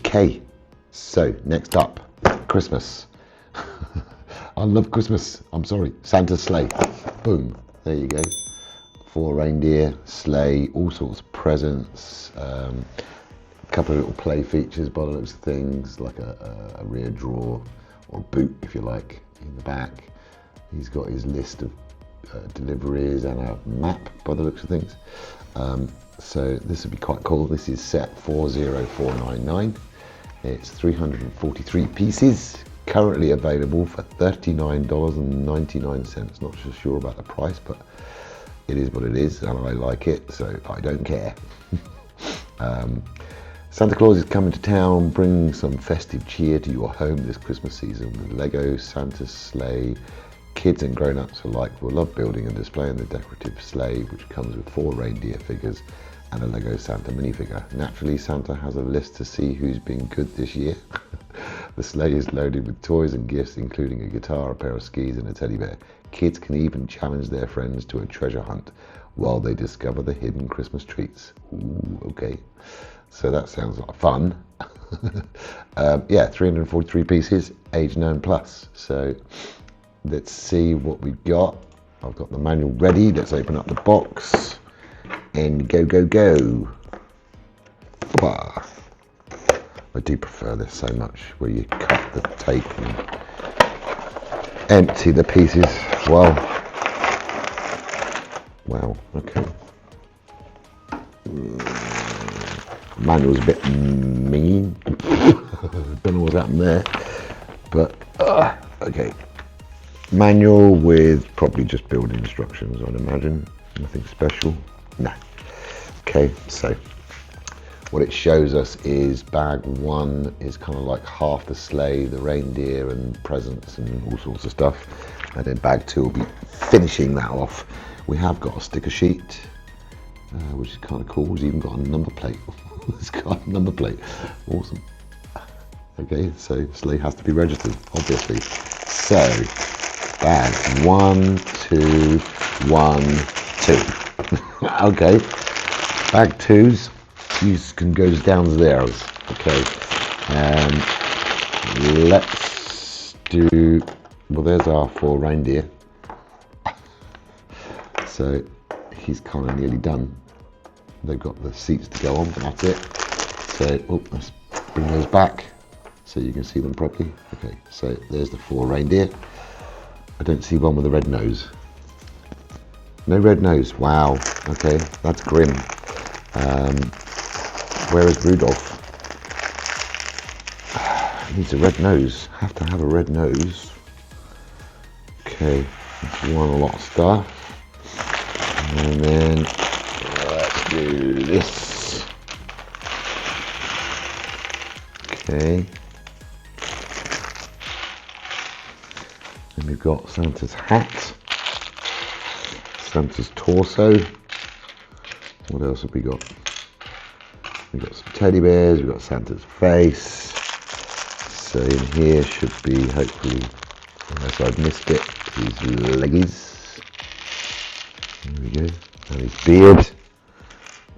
Okay, so next up, Christmas. I love Christmas. I'm sorry, Santa's sleigh. Boom, there you go. 4 reindeer, sleigh, all sorts of presents. A couple of little play features by the looks of things, like a rear drawer or boot, if you like, in the back. He's got his list of deliveries and a map by the looks of things. So this would be quite cool. This is set 40499. It's 343 pieces, currently available for $39.99. Not so sure about the price, but it is what it is, and I like it, so I don't care. Santa Claus is coming to town, bringing some festive cheer to your home this Christmas season with Lego Santa's sleigh. Kids and grown-ups alike will love building and displaying the decorative sleigh, which comes with 4 reindeer figures and a Lego Santa minifigure. Naturally, Santa has a list to see who's been good this year. The sleigh is loaded with toys and gifts, including a guitar, a pair of skis, and a teddy bear. Kids can even challenge their friends to a treasure hunt while they discover the hidden Christmas treats. Ooh, okay. So that sounds like fun. Yeah, 343 pieces, age 9+. So let's see what we've got. I've got the manual ready. Let's open up the box and go, go, go. Bah. I do prefer this so much, where you cut the tape and empty the pieces. Wow. Wow, okay. Manual's a bit mean. Don't know what's happened there. But, okay. Manual with probably just building instructions, I'd imagine. Nothing special. No. Okay, so what it shows us is bag 1 is kind of like half the sleigh, the reindeer and presents and all sorts of stuff. And then bag 2 will be finishing that off. We have got a sticker sheet, which is kind of cool. It's even got a number plate. It's got a number plate. Awesome. Okay, so sleigh has to be registered, obviously. So, bags 1, 2, 1, 2. Okay, bag 2's. You can go down there. Okay, let's do. Well, there's our 4 reindeer. So he's kind of nearly done. They've got the seats to go on, but that's it. So let's bring those back so you can see them properly. Okay, so there's the 4 reindeer. I don't see one with a red nose. No red nose. Wow. Okay, that's grim. Where is Rudolph? He needs a red nose. Have to have a red nose. Okay, that's one lot of stuff. And then let's do this. Okay. And we've got Santa's hat. Santa's torso. What else have we got? We've got some teddy bears, we've got Santa's face. So in here should be, hopefully, unless I've missed it, his leggies. There we go. And his beard.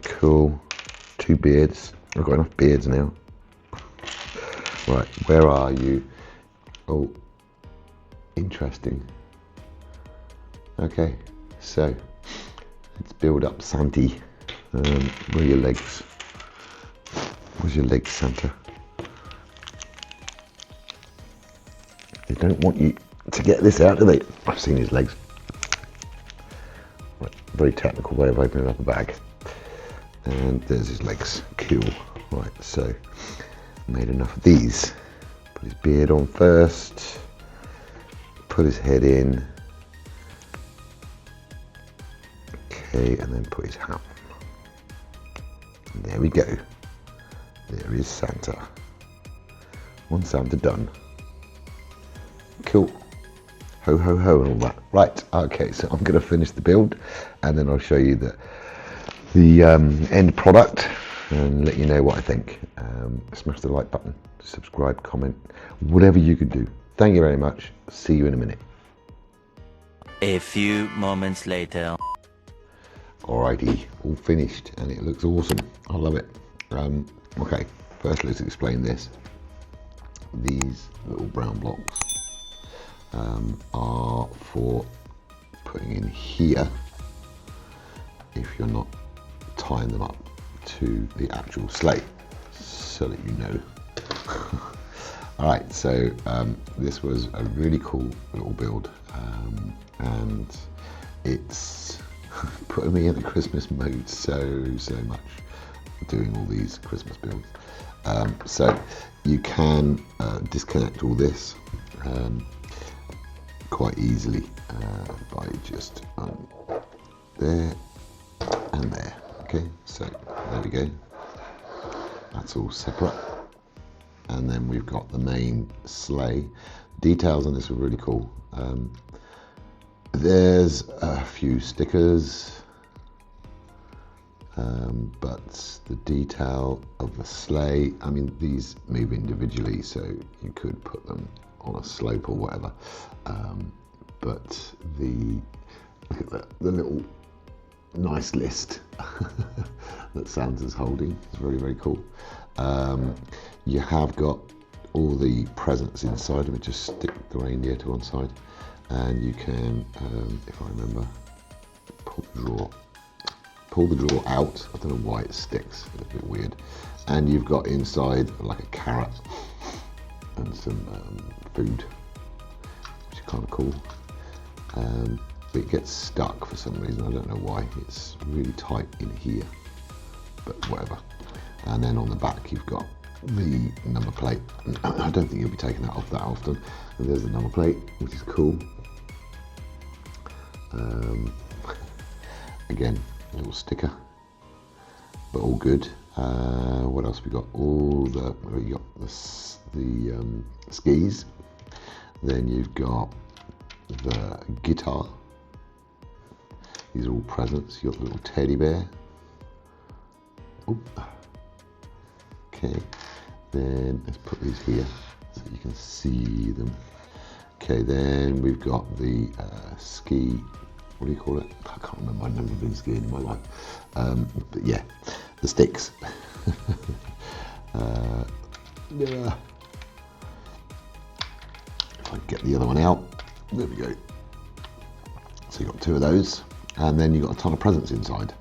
Cool. 2 beards. I've got enough beards now. Right, where are you? Oh, interesting. Okay, so let's build up Santy. Where are your legs? Where's your legs, Santa? They don't want you to get this out, do they? I've seen his legs. Right, very technical way of opening up a bag. And there's his legs. Cool. Right, so made enough of these. Put his beard on first. Put his head in. Okay, and then put his hat on. And there we go. There is Santa. One Santa done. Cool. Ho ho ho and all that. Right, okay, so I'm going to finish the build and then I'll show you the end product and let you know what I think. Smash the like button, subscribe, comment, whatever you could do. Thank you very much. See you in a minute. A few moments later. Alrighty, all finished and it looks awesome. I love it. Okay, First, let's explain this. These little brown blocks are for putting in here if you're not tying them up to the actual sleigh, so that you know. Alright, so this was a really cool little build, and it's putting me in the Christmas mode so much, doing all these Christmas builds. So you can disconnect all this quite easily by just there and there. Okay, so there we go. That's all separate. And then we've got the main sleigh. Details on this are really cool. There's a few stickers, but the detail of the sleigh, I mean, these move individually, so you could put them on a slope or whatever. But look at that, the little nice list that Santa's holding. It's very, very cool. You have got all the presents inside. Let me just stick the reindeer to one side, and you can, if I remember, pull the drawer out. I don't know why it sticks, it's a bit weird. And you've got inside like a carrot and some food, which is kind of cool. But it gets stuck for some reason, I don't know why. It's really tight in here, but whatever. And then on the back you've got the number plate. I don't think you'll be taking that off that often. And there's the number plate, which is cool. Again, a little sticker, but all good. What else we got? We got the skis. Then you've got the guitar. These are all presents. You've got the little teddy bear. Ooh. Okay, then let's put these here so you can see them. Okay, then we've got the ski, what do you call it? I can't remember, I've never been skiing in my life. But yeah, the sticks. Yeah. If I can get the other one out, there we go. So you've got two of those, and then you've got a ton of presents inside.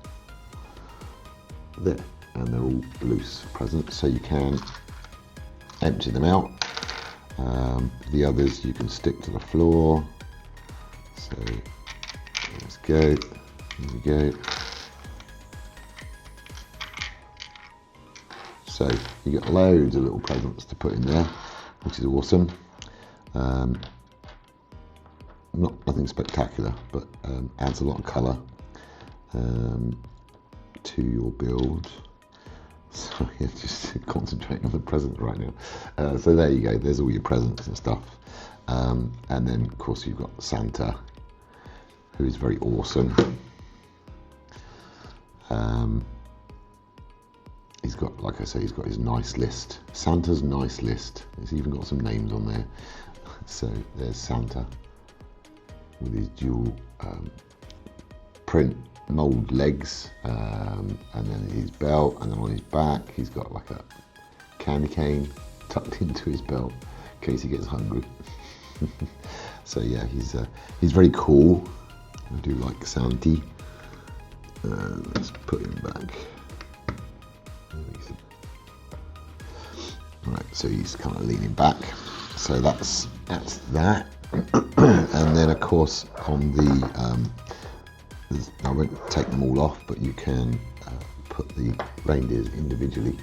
There. And they're all loose presents, so you can empty them out. The others you can stick to the floor. So let's go. Here we go. So you get loads of little presents to put in there, which is awesome. Nothing spectacular, but adds a lot of colour to your build. Sorry, I'm just concentrating on the presents right now. So there you go, there's all your presents and stuff. And then of course you've got Santa, who is very awesome. He's got, like I say, he's got his nice list. Santa's nice list. He's even got some names on there. So there's Santa with his dual print mold legs, and then his belt, and then on his back he's got like a candy cane tucked into his belt in case he gets hungry. So yeah, he's very cool. I do like Santy. Let's put him back. Right, so he's kind of leaning back. So that's that. And then of course on the I won't take them all off, but you can put the reindeers individually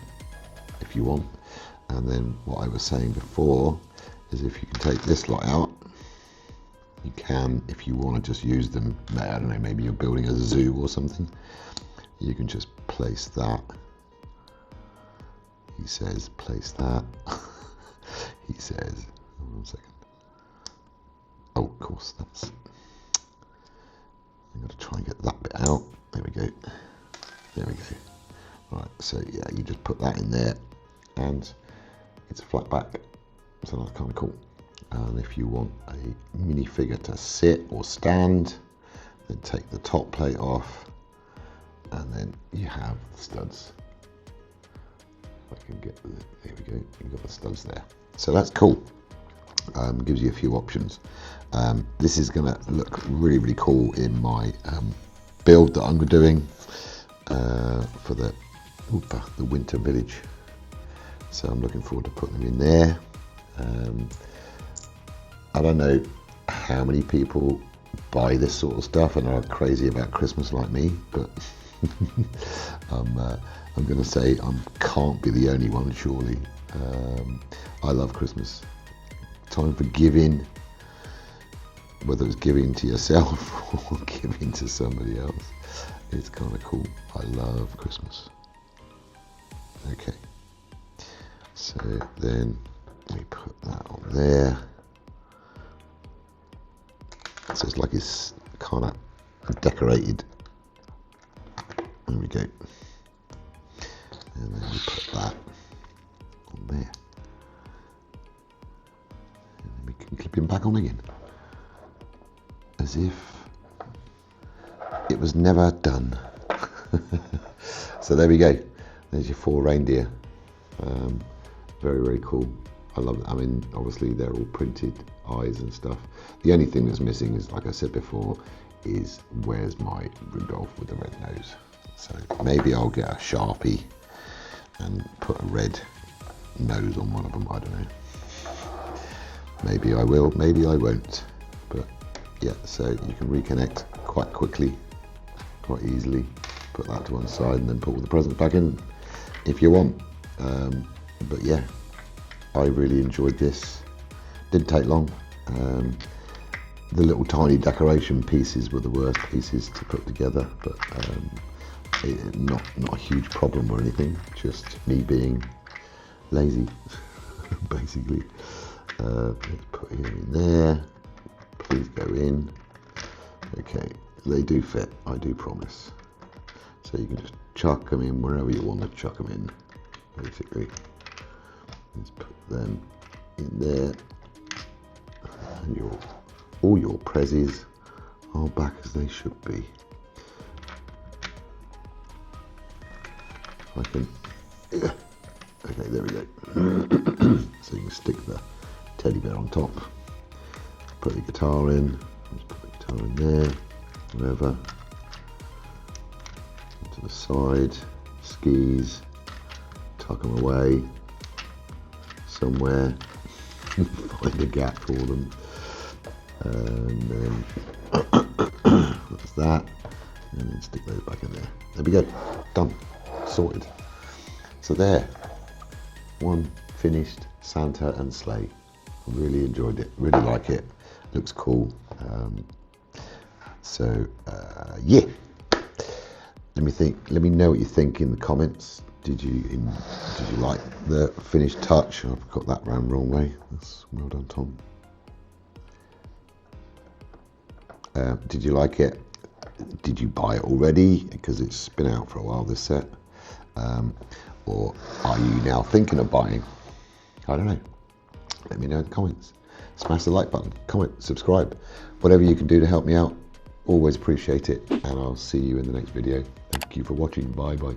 if you want. And then what I was saying before is if you can take this lot out, you can, if you want to just use them, I don't know, maybe you're building a zoo or something, you can just place that. He says place that. He says, hold on a second. Oh, of course, that's, I'm going to try and get that bit out. There we go. There we go. Right, so yeah, you just put that in there and it's a flat back. So that's kind of cool. And if you want a minifigure to sit or stand, then take the top plate off and then you have the studs I can get there we go. You've got the studs there. So that's cool. Gives you a few options. This is going to look really, really cool in my build that I'm doing for the winter village. So I'm looking forward to putting them in there. I don't know how many people buy this sort of stuff and are crazy about Christmas like me, but I'm going to say I can't be the only one, surely. I love Christmas. Time for giving, whether it's giving to yourself or giving to somebody else. It's kind of cool. I love Christmas. Okay, so then we put that on there. So it's like it's kind of decorated. There we go. And then we put that on there. And then we can clip him back on again. As if it was never done. So there we go. There's your 4 reindeer. Very, very cool. I love it. I mean, obviously they're all printed eyes and stuff. The only thing that's missing is, like I said before, is where's my Rudolph with the red nose. So maybe I'll get a Sharpie and put a red nose on one of them. I don't know. Maybe I will, maybe I won't. But yeah, so you can reconnect quite quickly, quite easily. Put that to one side and then put all the presents back in if you want. But yeah, I really enjoyed this. Didn't take long. The little tiny decoration pieces were the worst pieces to put together, but not a huge problem or anything. Just me being lazy, basically. Let's put him in there. Please go in. Okay, they do fit. I do promise. So you can just chuck them in wherever you want to chuck them in, basically. Let's put them in there. And all your prezzies are back as they should be. Okay, there we go. So you can stick the teddy bear on top. Put the guitar in. Just put the guitar in there. Whatever. To the side. Skis. Tuck them away somewhere. Find a gap for them. And then that's that. And then stick those back in there. There we go. Done. Sorted. So there. One finished Santa and Sleigh. Really enjoyed it. Really like it. Looks cool. Yeah. Let me know what you think in the comments. Did you like the finished touch? I've got that round wrong way. That's well done, Tom. Did you like it? Did you buy it already? Because it's been out for a while, this set. Or are you now thinking of buying? I don't know. Let me know in the comments. Smash the like button, comment, subscribe. Whatever you can do to help me out. Always appreciate it. And I'll see you in the next video. Thank you for watching. Bye bye.